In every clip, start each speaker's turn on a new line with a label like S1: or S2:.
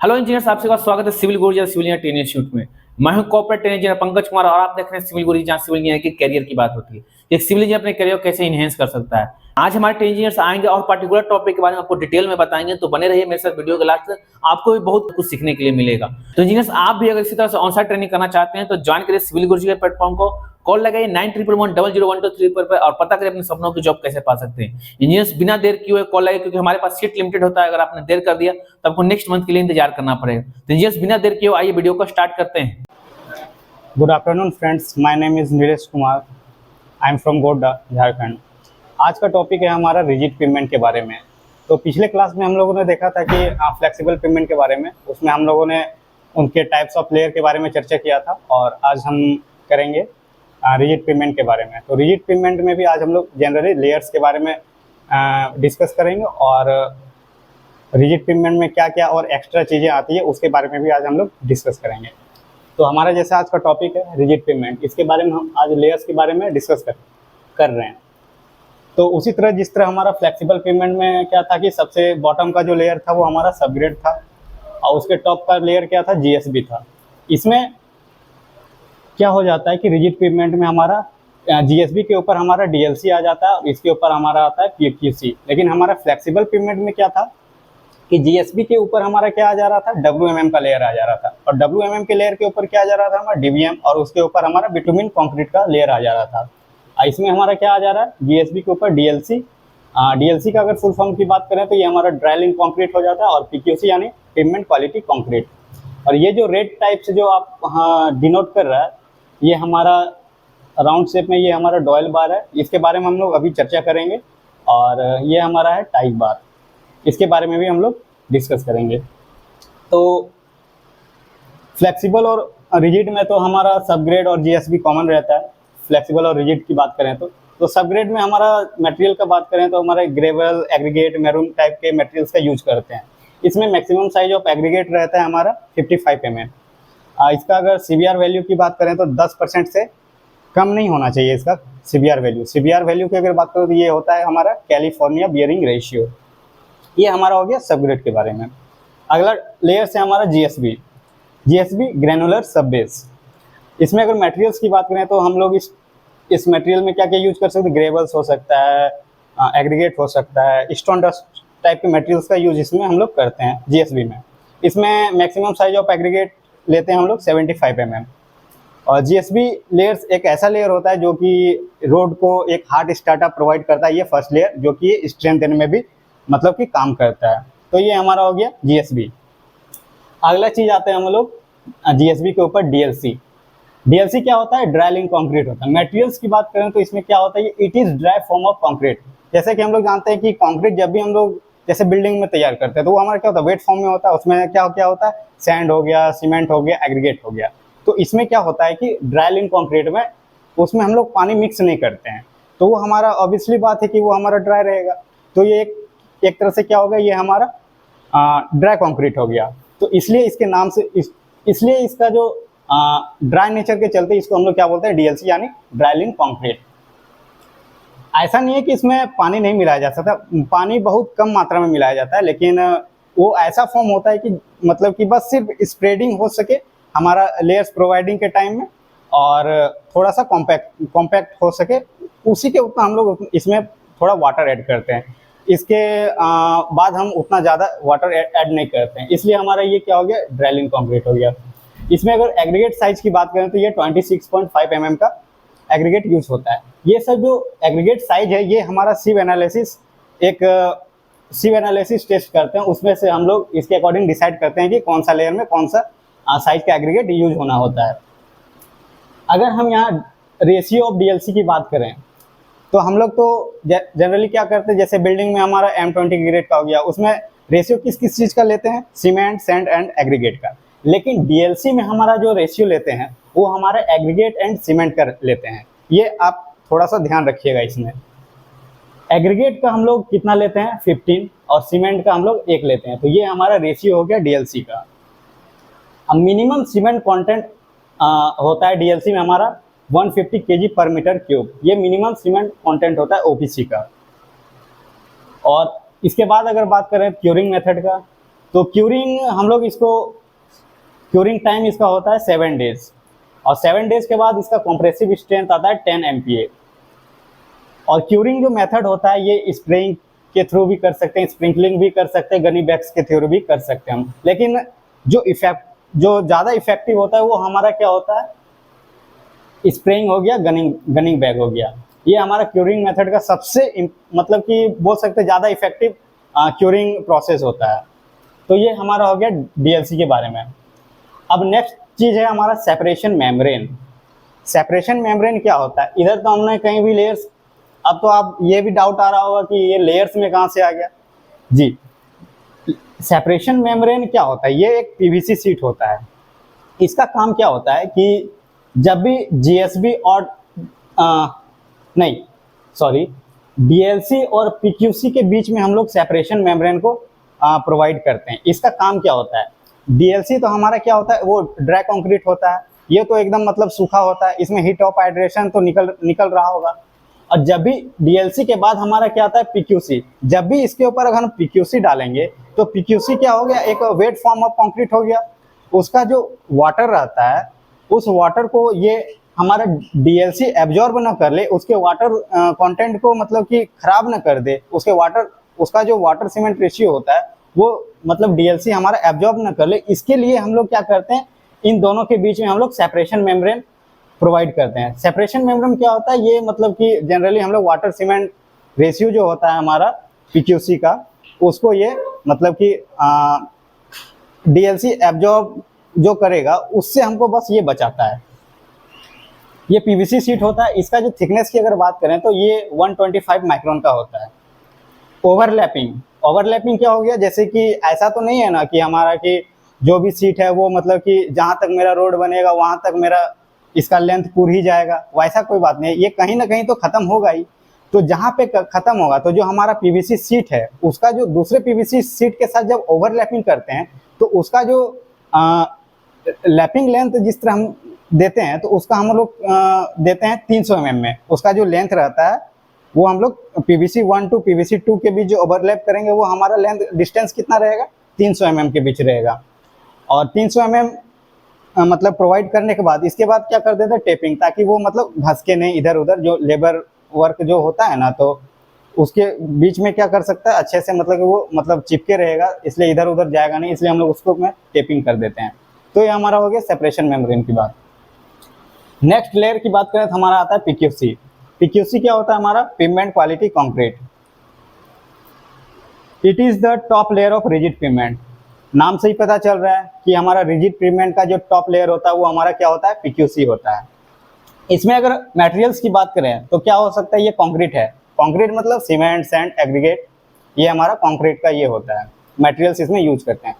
S1: Hello engineers, आपसे स्वागत है सिविल गुरुजी सिविल इंजीनियर ट्रेनिंग इंस्टीट्यूट में। मैं हूं corporate training engineer Pankaj Kumar और आप देख रहे हैं सिविल गुरुजी, जहां सिविल इंजीनियर के करियर की बात होती है। एक सिविल इंजीनियर अपने करियर को कैसे इनहेंस कर सकता है। आज हमारे ट्रेनिंग इंजीनियर्स आएंगे और पर्टिकुलर टॉपिक के बारे में आपको डिटेल में बताएंगे, तो बने रहिए मेरे साथ वीडियो के लास्ट तक, आपको भी बहुत कुछ सीखने के लिए मिलेगा। तो इंजीनियर्स, आप भी अगर इसी तरह से ऑनसाइट ट्रेनिंग करना चाहते हैं तो ज्वाइन करिए सिविल गुरुजी के प्लेटफॉर्म को। कॉल लगाइए 9111001233 पर और पता करें अपने सपनों की जॉब कैसे पा सकते हैं। इंजीनियर्स, बिना देर किए हुए कॉल लगाइए, क्योंकि हमारे पास सीट लिमिटेड होता है। अगर आपने देर कर दिया तो आपको नेक्स्ट मंथ के लिए इंतजार करना पड़ेगा। तो इंजीनियर्स, बिना देर किए हुए आइए वीडियो को स्टार्ट करते हैं।
S2: Good afternoon friends, my name is Nilesh Kumar. I am from Godda, Jharkhand. आज का टॉपिक है हमारा रिजिड पेमेंट के बारे में। तो पिछले क्लास में हम लोगों ने देखा था कि फ्लेक्सिबल पेमेंट के बारे में, उसमें हम लोगों ने उनके टाइप्स ऑफ लेयर के बारे में चर्चा किया था, और आज हम करेंगे रिजिड पेमेंट के बारे में। तो रिजिड पेमेंट में भी आज हम लोग जनरली लेयर्स के बारे में डिस्कस करेंगे, और रिजिड पेमेंट में क्या क्या और एक्स्ट्रा चीज़ें आती है उसके बारे में भी आज हम लोग डिस्कस करेंगे। तो हमारा जैसे आज का टॉपिक है रिजिड पेमेंट, इसके बारे में हम आज लेयर्स के बारे में डिस्कस कर रहे हैं। तो उसी तरह जिस तरह हमारा फ्लेक्सिबल पेमेंट में क्या था कि सबसे बॉटम का जो लेयर था वो हमारा सबग्रेड था, और उसके टॉप का लेयर क्या था, जीएसबी था। इसमें क्या हो जाता है कि रिजिड पेमेंट में हमारा जीएसबी के ऊपर हमारा डीएलसी आ जाता है, और इसके ऊपर हमारा आता है पीक्यूसी। लेकिन हमारा फ्लेक्सिबल पेमेंट में क्या था कि जीएसबी के ऊपर हमारा क्या आ जा रहा था, डब्ल्यूएमएम का लेयर आ जा रहा था, और डब्ल्यूएमएम के लेयर के ऊपर क्या आ जा रहा था, हमारा डीवीएम, और उसके ऊपर हमारा बिटुमिन कंक्रीट का लेयर आ जा रहा था। इसमें हमारा क्या आ जा रहा है, जीएसबी के ऊपर डीएलसी। डीएलसी का अगर फुल फॉर्म की बात करें तो ये हमारा ड्राई लिंक कंक्रीट हो जाता है, और पीक्यूसी यानी पेमेंट क्वालिटी कंक्रीट। और ये जो रेड टाइप से जो आप डिनोट कर रहा है, ये हमारा राउंड शेप में ये हमारा डॉयल बार है, इसके बारे में हम लोग अभी चर्चा करेंगे। और ये हमारा है टाइप बार, इसके बारे में भी हम लोग डिस्कस करेंगे। तो फ्लेक्सिबल और रिजिड में तो हमारा सबग्रेड और जीएसबी कॉमन रहता है। फ्लेक्सिबल और रिजिड की बात करें तो सबग्रेड में हमारा मटेरियल का बात करें तो हमारे ग्रेवल, एग्रीगेट, मैरून टाइप के मटेरियल्स का यूज करते हैं। इसमें मैक्सिमम साइज ऑफ एग्रीगेट रहता है हमारा 55 mm। इसका अगर सीबीआर वैल्यू की बात करें तो 10% से कम नहीं होना चाहिए इसका सीबीआर वैल्यू। सीबीआर वैल्यू की अगर बात करें तो ये होता है हमारा कैलिफोर्निया बियरिंग रेशियो। ये हमारा हो गया सबग्रेड के बारे में। अगला लेयर से हमारा जीएसबी, ग्रेनुलर सब बेस। इसमें अगर मटेरियल्स की बात करें तो हम लोग इस मटेरियल में क्या क्या यूज कर सकते हैं, ग्रेवल्स हो सकता है, एग्रीगेट हो सकता है, स्टोन डस्ट टाइप के मटेरियल्स का यूज इसमें हम लोग करते हैं जीएसबी में। इसमें मैक्सिमम साइज ऑफ एग्रीगेट लेते हैं हम लोग 75 mm। और जीएसबी लेयर्स एक ऐसा लेयर होता है जो कि रोड को एक हार्ड स्टार्टअप प्रोवाइड करता है। ये फर्स्ट लेयर जो कि स्ट्रेंथ देने में भी मतलब कि काम करता है। तो ये हमारा हो गया जीएसबी। अगला चीज आते हैं हम लोग जीएसबी के ऊपर डीएलसी। डीएलसी क्या होता है, ड्राई लिंक कंक्रीट होता है। मटेरियल्स की बात करें तो इसमें क्या होता है, it is dry form of concrete. जैसे कि हम लोग जानते हैं कि कंक्रीट जब भी हम लोग जैसे बिल्डिंग में तैयार करते हैं तो वो हमारा क्या होता है, वेट फॉर्म में होता है। उसमें क्या क्या होता है, सैंड हो गया, सीमेंट हो गया, एग्रीगेट हो गया। तो इसमें क्या होता है कि ड्राई लिंक कंक्रीट में उसमें हम लोग पानी मिक्स नहीं करते हैं, तो वो हमारा ऑब्वियसली बात है कि वो हमारा ड्राई रहेगा। तो ये एक तरह से क्या होगा, ये हमारा ड्राई कंक्रीट हो गया। तो इसलिए इसके नाम से इसलिए इसका जो ड्राई नेचर के चलते इसको हम लोग क्या बोलते हैं, डीएलसी यानी ड्राई लिंक कंक्रीट। ऐसा नहीं है कि इसमें पानी नहीं मिलाया जा सकता, पानी बहुत कम मात्रा में मिलाया जाता है, लेकिन वो ऐसा फॉर्म होता है कि मतलब कि बस सिर्फ स्प्रेडिंग हो सके हमारा लेयर्स प्रोवाइडिंग के टाइम में, और थोड़ा सा कॉम्पैक्ट हो सके, उसी के उतना हम लोग इसमें थोड़ा वाटर ऐड करते हैं। इसके बाद हम उतना ज़्यादा वाटर ऐड नहीं करते हैं, इसलिए हमारा ये क्या हो गया, ड्राई लिंक कंक्रीट हो गया। इसमें अगर एग्रीगेट साइज की बात करें तो ये 26.5 mm का एग्रीगेट यूज होता है। ये सब जो एग्रीगेट साइज है ये हमारा सिव एनालिसिस टेस्ट करते हैं, उसमें से हम लोग इसके अकॉर्डिंग डिसाइड करते हैं कि कौन सा लेयर में कौन सा साइज का एग्रीगेट यूज होना होता है। अगर हम यहाँ रेशियो ऑफ डीएलसी की बात करें तो हम लोग तो जनरली क्या करते हैं, जैसे बिल्डिंग में हमारा M20 ग्रेड का हो गया, उसमें रेशियो किस किस चीज़ का लेते हैं, सीमेंट, सैंड एंड एग्रीगेट का। लेकिन डीएलसी में हमारा जो रेशियो लेते हैं वो हमारा एग्रीगेट एंड सीमेंट का लेते हैं। ये आप थोड़ा सा ध्यान रखिएगा। इसमें एग्रीगेट का हम लोग कितना लेते हैं, 15, और सीमेंट का हम लोग 1 लेते हैं। तो ये हमारा रेशियो हो गया डीएलसी का। अब मिनिमम सीमेंट कंटेंट होता है डीएलसी में हमारा 150 kg पर मीटर क्यूब। ये मिनिमम सीमेंट कंटेंट होता है ओपीसी का। और इसके बाद अगर बात करें क्यूरिंग मेथड का, तो क्यूरिंग हम लोग इसको क्यूरिंग टाइम इसका होता है 7 डेज, और 7 डेज के बाद इसका कॉम्प्रेसिव स्ट्रेंथ आता है 10 MPa। और क्यूरिंग जो मेथड होता है ये स्प्रेइंग के थ्रू भी कर सकते हैं, स्प्रिंकलिंग भी कर सकते हैं, गनी बैग्स के थ्रू भी कर सकते हैं हम। लेकिन जो ज़्यादा इफेक्टिव होता है वो हमारा क्या होता है, स्प्रेइंग हो गया, गनिंग बैग हो गया। ये हमारा क्यूरिंग मेथड का सबसे मतलब कि बोल सकते हैं ज़्यादा इफेक्टिव क्यूरिंग प्रोसेस होता है। तो ये हमारा हो गया DLC के बारे में। अब नेक्स्ट चीज़ है हमारा सेपरेशन मेम्ब्रेन। सेपरेशन मेम्ब्रेन क्या होता है, इधर तो हमने कहीं भी लेयर्स, अब तो आप ये भी डाउट आ रहा होगा कि ये लेयर्स में कहाँ से आ गया। जी, सेपरेशन मेम्ब्रेन क्या होता है, ये एक PVC शीट होता है। इसका काम क्या होता है कि जब भी GSB और DLC और PQC के बीच में हम लोग सेपरेशन मेम्ब्रेन को प्रोवाइड करते हैं। इसका काम क्या होता है, DLC तो हमारा क्या होता है, वो ड्राई कंक्रीट होता है, ये तो एकदम मतलब सूखा होता है, इसमें हीट ऑफ हाइड्रेशन तो निकल रहा होगा। और जब भी DLC के बाद हमारा क्या आता है PQC, जब भी इसके ऊपर अगर हम PQC डालेंगे तो PQC क्या हो गया, एक वेट फॉर्म ऑफ कंक्रीट हो गया। उसका जो वाटर रहता है उस वाटर को ये हमारा DLC एब्जॉर्ब ना कर ले, उसके वाटर कंटेंट को मतलब कि खराब ना कर दे, उसका जो वाटर सीमेंट रेशियो होता है वो मतलब DLC हमारा एब्जॉर्ब ना कर ले। इसके लिए हम लोग क्या करते हैं, इन दोनों के बीच में हम लोग सेपरेशन मेम्ब्रेन प्रोवाइड करते हैं। सेपरेशन मेम्ब्रेन क्या होता है, ये मतलब कि जनरली हम लोग वाटर सीमेंट रेशियो जो होता है हमारा PQC का, उसको ये मतलब कि DLC एब्जॉर्ब जो करेगा उससे हमको बस ये बचाता है। ये PVC शीट होता है, इसका जो थिकनेस की अगर बात करें तो ये 125 माइक्रोन का होता है। ओवरलैपिंग क्या हो गया, जैसे कि ऐसा तो नहीं है ना कि हमारा कि जो भी सीट है वो मतलब कि जहाँ तक मेरा रोड बनेगा वहाँ तक मेरा इसका लेंथ पूरी ही जाएगा, वैसा कोई बात नहीं है। ये कहीं ना कहीं तो ख़त्म होगा ही। तो जहाँ पे ख़त्म होगा तो जो हमारा PVC सीट है उसका जो दूसरे PVC सीट के साथ जब ओवरलैपिंग करते हैं तो उसका जो लैपिंग लेंथ जिस तरह हम देते हैं तो उसका हम लोग देते हैं 300 mm में। उसका जो लेंथ रहता है वो हम लोग PVC 1 टू PVC 2 के बीच जो ओवरलैप करेंगे वो हमारा लेंथ डिस्टेंस कितना रहेगा, 300 mm के बीच रहेगा। और 300 mm मतलब प्रोवाइड करने के बाद इसके बाद क्या कर देते हैं, टेपिंग, ताकि वो मतलब घसके नहीं इधर उधर, जो लेबर वर्क जो होता है ना तो उसके बीच में क्या कर सकता है अच्छे से मतलब कि वो मतलब चिपके रहेगा, इसलिए इधर उधर जाएगा नहीं, इसलिए हम लोग उसको में टेपिंग कर देते हैं। तो ये हमारा हो गया सेपरेशन मेम्ब्रेन की बात। नेक्स्ट लेयर की बात करें तो हमारा आता है PQC। PQC क्या होता है हमारा, pigment quality concrete. It is the top layer of rigid pigment. नाम से ही पता चल रहा है कि हमारा रिजिड पिगमेंट का जो टॉप लेयर होता है वो हमारा क्या होता है, PQC होता है। इसमें अगर मटेरियल्स की बात करें तो क्या हो सकता है, ये कंक्रीट है। कंक्रीट मतलब सीमेंट, सैंड, एग्रीगेट, ये हमारा कंक्रीट का ये होता है, मटेरियल्स इसमें यूज करते हैं।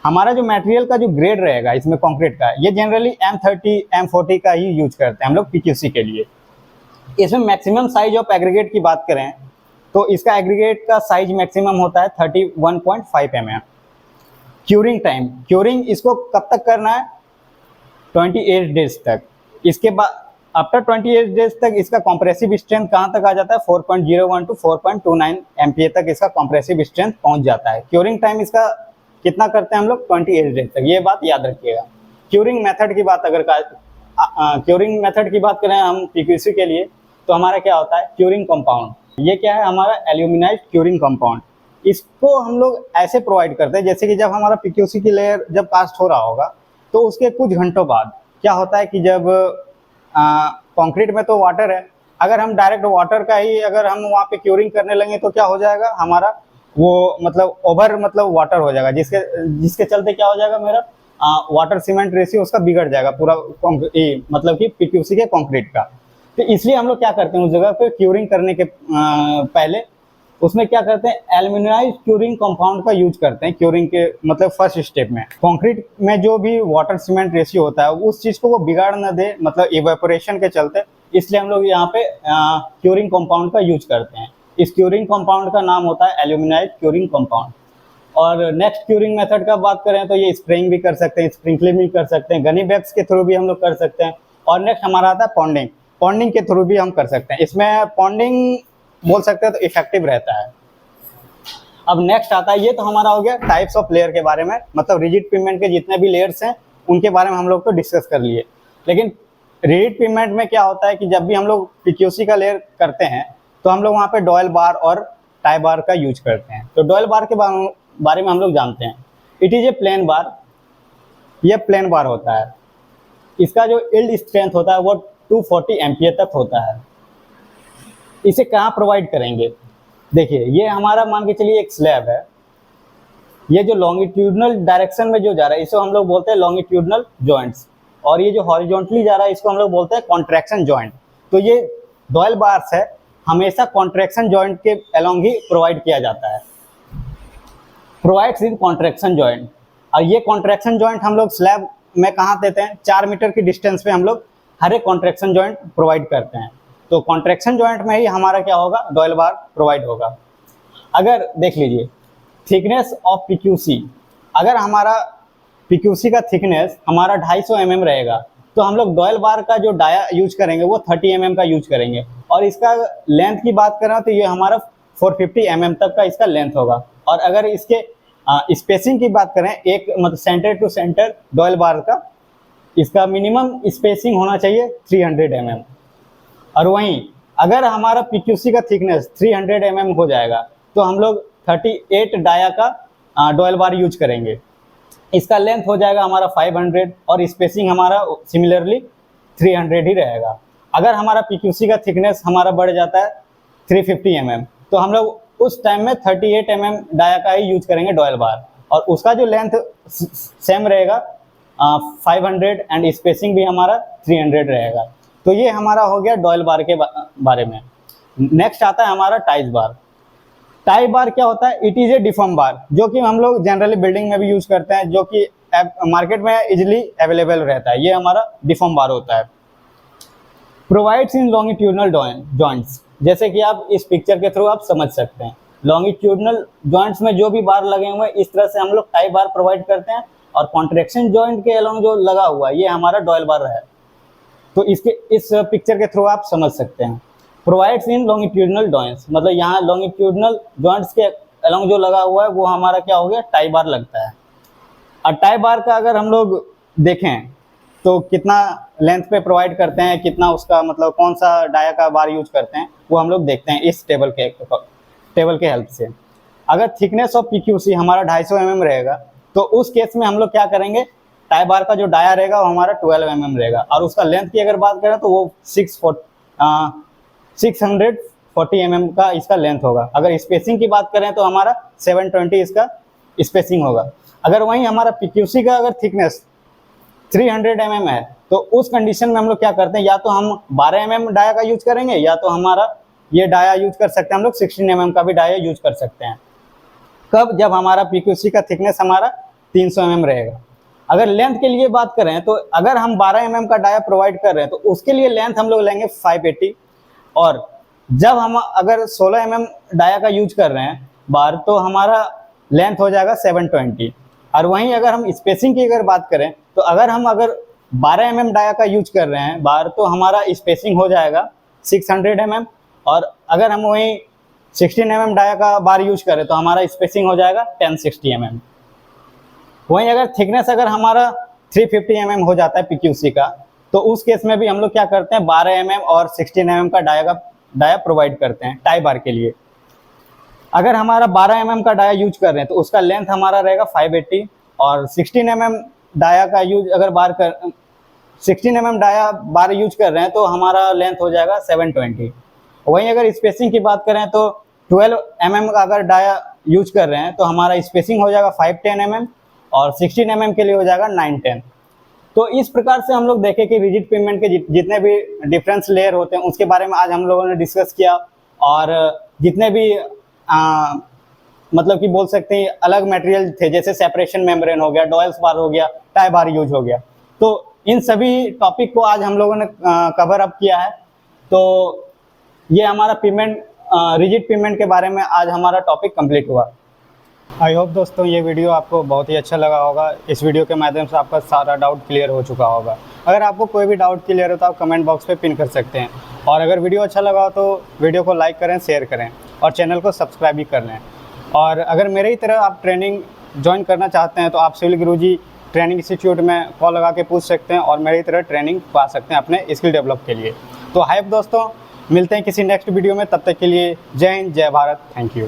S2: हमारा जो मटेरियल का जो ग्रेड रहेगा इसमें कंक्रीट का, ये जनरली M30 M40 का ही यूज करते हैं हम लोग PQC के लिए। इसमें मैक्सिमम साइज ऑफ एग्रीगेट की बात करें तो इसका एग्रीगेट का साइज मैक्सिमम होता है 31.5 mm। क्यूरिंग टाइम, क्यूरिंग इसको कब तक करना है, 28 डेज तक। इसके बाद आफ्टर 28 डेज तक इसका कॉम्प्रेसिव स्ट्रेंथ कहाँ तक आ जाता है, 4.01 टू 4.29 MPa तक इसका कॉम्प्रेसिव स्ट्रेंथ पहुंच जाता है। क्यूरिंग टाइम इसका कितना करते हैं हम लोग, 28 डेज तक, ये बात याद रखिएगा। क्यूरिंग मेथड की बात क्यूरिंग मेथड की बात करें हम PQC के लिए तो हमारा क्या होता है, क्यूरिंग कंपाउंड। ये क्या है हमारा, एल्यूमिनाइज्ड क्यूरिंग कंपाउंड। इसको हम लोग ऐसे प्रोवाइड करते हैं जैसे कि जब हमारा PQC की लेयर जब कास्ट हो रहा होगा तो उसके कुछ घंटों बाद क्या होता है कि जब कंक्रीट में तो वाटर है, अगर हम डायरेक्ट वाटर का ही अगर हम वहाँ पे क्यूरिंग करने लगे तो क्या हो जाएगा हमारा, वो मतलब ओवर मतलब वाटर हो जाएगा, जिसके चलते क्या हो जाएगा, मेरा वाटर सीमेंट रेशियो उसका बिगड़ जाएगा पूरा, मतलब कि PQC के कंक्रीट का। तो इसलिए हम लोग क्या करते हैं उस जगह पे क्यूरिंग करने के पहले उसमें क्या करते हैं, एल्यूमिनाइज्ड क्यूरिंग कंपाउंड का यूज करते हैं क्यूरिंग के मतलब फर्स्ट स्टेप में। कंक्रीट में जो भी वाटर सीमेंट रेशियो होता है उस चीज को वो बिगाड़ न दे, मतलब इवेपोरेशन के चलते, इसलिए हम लोग यहाँ पे क्यूरिंग कंपाउंड का यूज करते हैं। इस क्यूरिंग कंपाउंड का नाम होता है एल्यूमिनाइज्ड क्यूरिंग कंपाउंड। और नेक्स्ट क्यूरिंग मेथड का बात करें तो ये स्प्रेइंग भी कर सकते हैं, स्प्रिंकलिंग भी कर सकते हैं, गनी बैग्स के थ्रू भी हम लोग कर सकते हैं। और नेक्स्ट हमारा आता है पॉन्डिंग। पॉन्डिंग के थ्रू भी हम कर सकते हैं। इसमें पॉन्डिंग बोल सकते हैं तो इफेक्टिव रहता है। अब नेक्स्ट आता है, ये तो हमारा हो गया टाइप्स ऑफ लेयर के बारे में, मतलब रिजिड पिगमेंट के जितने भी लेयर्स हैं उनके बारे में हम लोग तो डिस्कस कर लिए। लेकिन रिजिड पिगमेंट में क्या होता है कि जब भी हम लोग पीक्यूसी का लेयर करते हैं तो हम लोग वहाँ पे डॉयल बार और टाई बार का यूज करते हैं। तो डॉयल बार के बारे में हम लोग जानते हैं, इट इज ए प्लेन बार, ये प्लेन बार होता है। इसका जो यील्ड स्ट्रेंथ होता है वो 240 एम्पियर तक होता है। इसे कहाँ प्रोवाइड करेंगे, देखिए ये हमारा मान के चलिए एक स्लैब है, ये जो लॉन्गिट्यूडनल डायरेक्शन में जो जा रहा है इसको हम लोग बोलते हैं लॉन्गिट्यूडनल जॉइंट्स, और ये जो हॉरिजॉन्टली जा रहा है इसको हम लोग बोलते हैं कॉन्ट्रैक्शन जॉइंट। तो ये डॉयल बार्स है, हमेशा कॉन्ट्रैक्शन जॉइंट के अलोंग ही प्रोवाइड किया जाता है, प्रोवाइड्स इन कॉन्ट्रैक्शन जॉइंट। और ये कॉन्ट्रैक्शन जॉइंट हम लोग स्लैब में कहाँ देते हैं, 4 मीटर की डिस्टेंस पे हम लोग हर एक कॉन्ट्रैक्शन जॉइंट प्रोवाइड करते हैं। तो कॉन्ट्रैक्शन जॉइंट में ही हमारा क्या होगा, डॉयल बार प्रोवाइड होगा। अगर देख लीजिए थिकनेस ऑफ पीक्यूसी, अगर हमारा पीक्यूसी का थिकनेस हमारा 250 mm रहेगा तो हम लोग डॉयल बार का जो डाया यूज करेंगे वो 30 mm का यूज करेंगे। और इसका लेंथ की बात करें तो ये हमारा 450 mm तक का इसका लेंथ होगा। और अगर इसके स्पेसिंग की बात करें, एक मतलब सेंटर टू सेंटर डॉयल बार का इसका मिनिमम स्पेसिंग होना चाहिए 300 mm। और वहीं अगर हमारा पीक्यूसी का थिकनेस 300 mm हो जाएगा तो हम लोग 38 डाया का डॉयल बार यूज करेंगे। इसका लेंथ हो जाएगा हमारा 500 और स्पेसिंग हमारा सिमिलरली 300 ही रहेगा। अगर हमारा पीक्यूसी का थिकनेस हमारा बढ़ जाता है 350 mm तो हम लोग उस टाइम में 38 mm डाया का ही यूज करेंगे डॉयल बार, और उसका जो लेंथ सेम रहेगा 500 एंड स्पेसिंग भी हमारा 300 रहेगा। तो ये हमारा हो गया डॉयल बार के बारे में। नेक्स्ट आता है हमारा टाइज बार। टाई बार क्या होता है, इट इज ए डिफॉर्म बार, जो कि हम लोग जनरली बिल्डिंग में भी यूज करते हैं, जो कि मार्केट में इजिली अवेलेबल रहता है। ये हमारा डिफॉर्म बार होता है। प्रोवाइड्स इन लॉन्गिट्यूडनल जॉइंट्स, जैसे कि आप इस पिक्चर के थ्रू आप समझ सकते हैं, लॉन्गिट्यूडनल जॉइंट्स में जो भी बार लगे हुए हैं इस तरह से हम लोग टाई बार प्रोवाइड करते हैं, और कॉन्ट्रैक्शन जॉइंट के अलोंग जो लगा हुआ है ये हमारा डॉयल बार है। तो इस पिक्चर के थ्रू आप समझ सकते हैं। प्रोवाइड्स इन लॉन्गिट्यूडनल जॉइंट्स, मतलब यहाँ लॉन्गिट्यूडनल जॉइंट्स के अलोंग जो लगा हुआ है वो हमारा क्या हो गया, टाई बार लगता है। और टाई बार का अगर हम लोग देखें तो कितना लेंथ पे प्रोवाइड करते हैं, कितना उसका मतलब कौन सा डाया का बार यूज करते हैं वो हम लोग देखते हैं इस टेबल के हेल्प से। अगर थिकनेस ऑफ पीक्यूसी हमारा 250 mm रहेगा तो उस केस में हम लोग क्या करेंगे, टाई बार का जो डाया रहेगा वो हमारा 12 mm रहेगा, और उसका लेंथ की अगर बात करें तो वो 640 mm का इसका लेंथ होगा। अगर स्पेसिंग की बात करें तो हमारा 720 इसका स्पेसिंग होगा। अगर वहीं हमारा पीक्यूसी का अगर थिकनेस 300 mm है तो उस कंडीशन में हम लोग क्या करते हैं, या तो हम 12 mm डाया का यूज करेंगे, या तो हमारा ये डाया यूज कर सकते हैं हम लोग 16 mm का भी डाया यूज कर सकते हैं। कब, जब हमारा पीक्यूसी का थिकनेस हमारा 300 mm रहेगा। अगर लेंथ के लिए बात करें तो अगर हम 12 mm का डाया प्रोवाइड कर रहे हैं तो उसके लिए लेंथ हम लोग लेंगे 580, और जब हम अगर 16 mm डाया का यूज कर रहे हैं बार तो हमारा लेंथ हो जाएगा 720। और वहीं अगर हम स्पेसिंग की अगर बात करें तो अगर 12 mm डाया का यूज कर रहे हैं बार तो हमारा स्पेसिंग हो जाएगा 600 mm, और अगर हम वहीं 16 mm डाया का बार यूज करें तो हमारा स्पेसिंग हो जाएगा 1060 mm। वहीं अगर थिकनेस अगर हमारा 350 mm हो जाता है पीक्यूसी का तो उस केस में भी हम लोग क्या करते हैं 12 mm और 16 mm का डाया प्रोवाइड करते हैं टाई बार के लिए। अगर हमारा 12 mm का डाया यूज कर रहे हैं तो उसका लेंथ हमारा रहेगा 580, और 16 mm डाया का यूज अगर 16 mm डाया बार यूज कर रहे हैं तो हमारा लेंथ हो जाएगा 720। वहीं अगर स्पेसिंग की बात करें तो 12 mm का अगर डाया यूज कर रहे हैं तो हमारा स्पेसिंग हो जाएगा 510 mm, और 16 mm के लिए हो जाएगा 910। तो इस प्रकार से हम लोग देखें कि रिजिड पिगमेंट के जितने भी डिफरेंस लेयर होते हैं उसके बारे में आज हम लोगों ने डिस्कस किया, और जितने भी मतलब कि बोल सकते हैं अलग मटेरियल थे, जैसे सेपरेशन मेम्ब्रेन हो गया, डॉयल्स बार हो गया, टाई बार यूज हो गया, तो इन सभी टॉपिक को आज हम लोगों ने कवर अप किया है। तो ये हमारा पिगमेंट रिजिड पिगमेंट के बारे में आज हमारा टॉपिक कंप्लीट हुआ। आई होप दोस्तों ये वीडियो आपको बहुत ही अच्छा लगा होगा। इस वीडियो के माध्यम से आपका सारा डाउट क्लियर हो चुका होगा। अगर आपको कोई भी डाउट क्लियर हो तो आप कमेंट बॉक्स पे पिन कर सकते हैं, और अगर वीडियो अच्छा लगा हो तो वीडियो को लाइक करें, शेयर करें और चैनल को सब्सक्राइब भी कर लें। और अगर मेरे ही तरह आप ट्रेनिंग ज्वाइन करना चाहते हैं तो आप सिविल गुरुजी ट्रेनिंग इंस्टीट्यूट में कॉल लगा के पूछ सकते हैं और मेरी तरह ट्रेनिंग पा सकते हैं अपने स्किल डेवलप के लिए। तो हाय दोस्तों, मिलते हैं किसी नेक्स्ट वीडियो में, तब तक के लिए जय हिंद, जय भारत, थैंक यू।